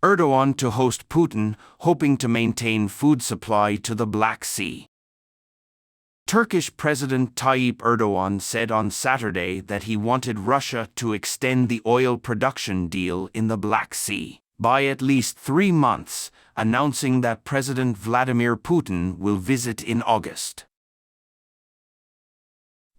Erdogan to host Putin, hoping to maintain food supply to the Black Sea. Turkish President Tayyip Erdogan said on Saturday that he wanted Russia to extend the oil production deal in the Black Sea by at least 3 months, announcing that President Vladimir Putin will visit in August.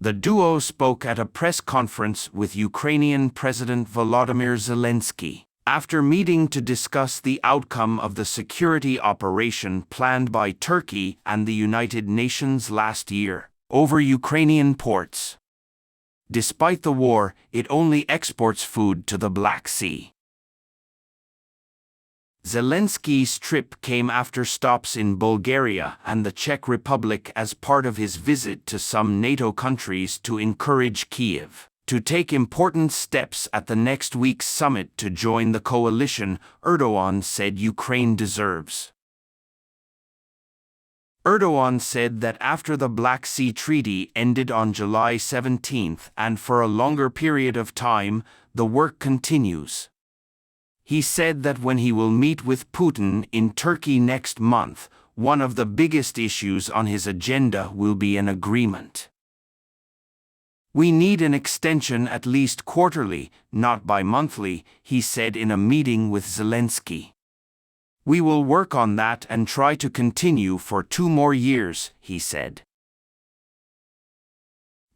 The duo spoke at a press conference with Ukrainian President Volodymyr Zelensky after meeting to discuss the outcome of the security operation planned by Turkey and the United Nations last year over Ukrainian ports. Despite the war, it only exports food to the Black Sea. Zelensky's trip came after stops in Bulgaria and the Czech Republic as part of his visit to some NATO countries to encourage Kyiv to take important steps at the next week's summit to join the coalition Erdogan said Ukraine deserves. Erdogan said that after the Black Sea Treaty ended on July 17 and for a longer period of time, the work continues. He said that when he will meet with Putin in Turkey next month, one of the biggest issues on his agenda will be an agreement. "We need an extension at least quarterly, not bi-monthly," he said in a meeting with Zelensky. "We will work on that and try to continue for 2 more years," he said.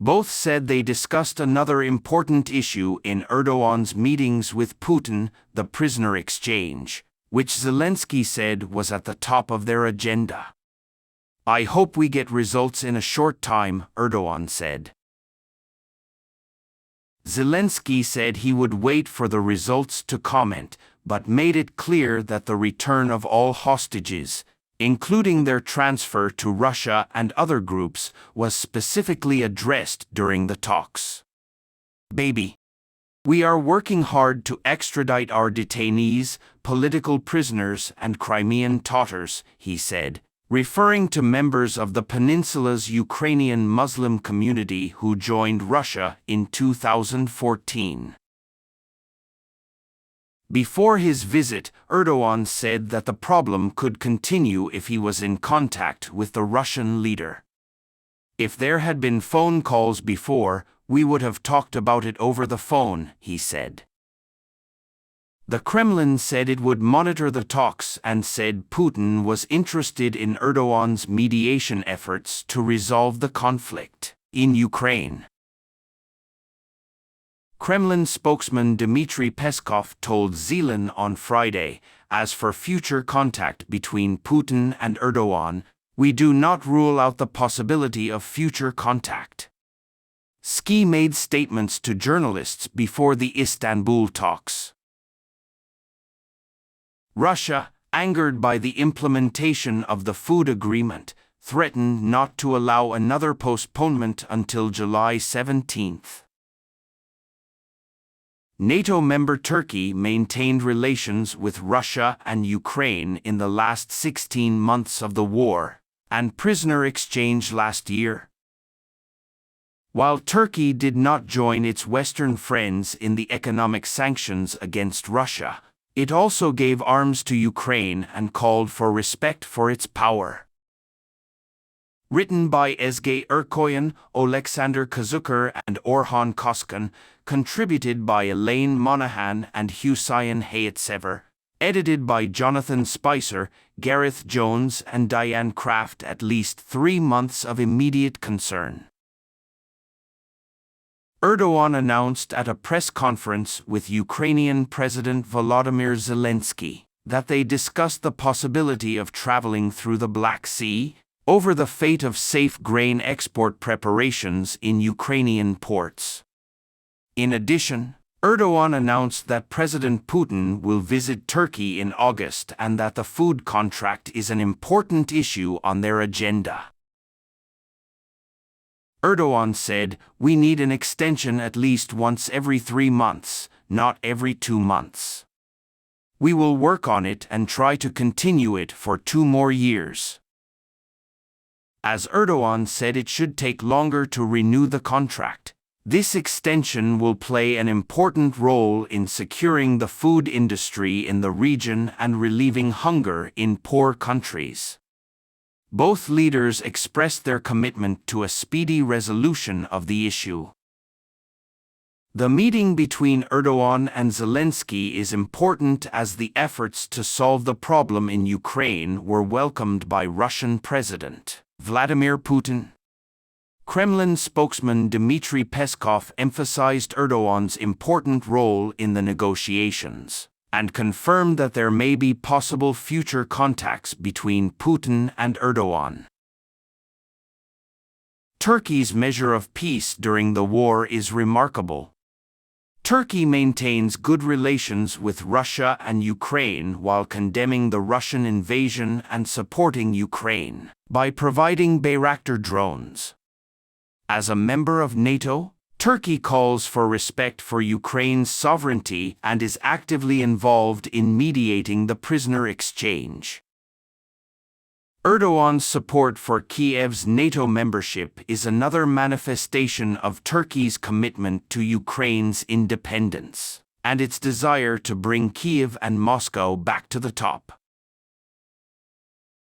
Both said they discussed another important issue in Erdogan's meetings with Putin, the prisoner exchange, which Zelensky said was at the top of their agenda. "I hope we get results in a short time," Erdogan said. Zelensky said he would wait for the results to comment, but made it clear that the return of all hostages, including their transfer to Russia and other groups, was specifically addressed during the talks. "Baby, we are working hard to extradite our detainees, political prisoners and Crimean Tatars," he said, referring to members of the peninsula's Ukrainian Muslim community who joined Russia in 2014. Before his visit, Erdogan said that the problem could continue if he was in contact with the Russian leader. "If there had been phone calls before, we would have talked about it over the phone," he said. The Kremlin said it would monitor the talks and said Putin was interested in Erdogan's mediation efforts to resolve the conflict in Ukraine. Kremlin spokesman Dmitry Peskov told Zealand on Friday, "As for future contact between Putin and Erdogan, we do not rule out the possibility of future contact." Ski made statements to journalists before the Istanbul talks. Russia, angered by the implementation of the food agreement, threatened not to allow another postponement until July 17. NATO member Turkey maintained relations with Russia and Ukraine in the last 16 months of the war and prisoner exchange last year. While Turkey did not join its Western friends in the economic sanctions against Russia, it also gave arms to Ukraine and called for respect for its power. Written by Ezgi Erkoyan, Oleksandr Kazukar and Orhan Koskan, contributed by Elaine Monahan and Hüseyin Hayatsever, edited by Jonathan Spicer, Gareth Jones and Diane Kraft. At least 3 months of immediate concern. Erdogan announced at a press conference with Ukrainian President Volodymyr Zelensky that they discussed the possibility of traveling through the Black Sea over the fate of safe grain export preparations in Ukrainian ports. In addition, Erdogan announced that President Putin will visit Turkey in August and that the food contract is an important issue on their agenda. Erdogan said, "We need an extension at least once every 3 months, not every 2 months. We will work on it and try to continue it for 2 more years." As Erdogan said it should take longer to renew the contract, This extension will play an important role in securing the food industry in the region and relieving hunger in poor countries. Both leaders expressed their commitment to a speedy resolution of the issue. The meeting between Erdogan and Zelensky is important as the efforts to solve the problem in Ukraine were welcomed by Russian President Vladimir Putin. Kremlin spokesman Dmitry Peskov emphasized Erdogan's important role in the negotiations and confirmed that there may be possible future contacts between Putin and Erdogan. Turkey's measure of peace during the war is remarkable. Turkey maintains good relations with Russia and Ukraine while condemning the Russian invasion and supporting Ukraine by providing Bayraktar drones. As a member of NATO, Turkey calls for respect for Ukraine's sovereignty and is actively involved in mediating the prisoner exchange. Erdogan's support for Kiev's NATO membership is another manifestation of Turkey's commitment to Ukraine's independence and its desire to bring Kiev and Moscow back to the top.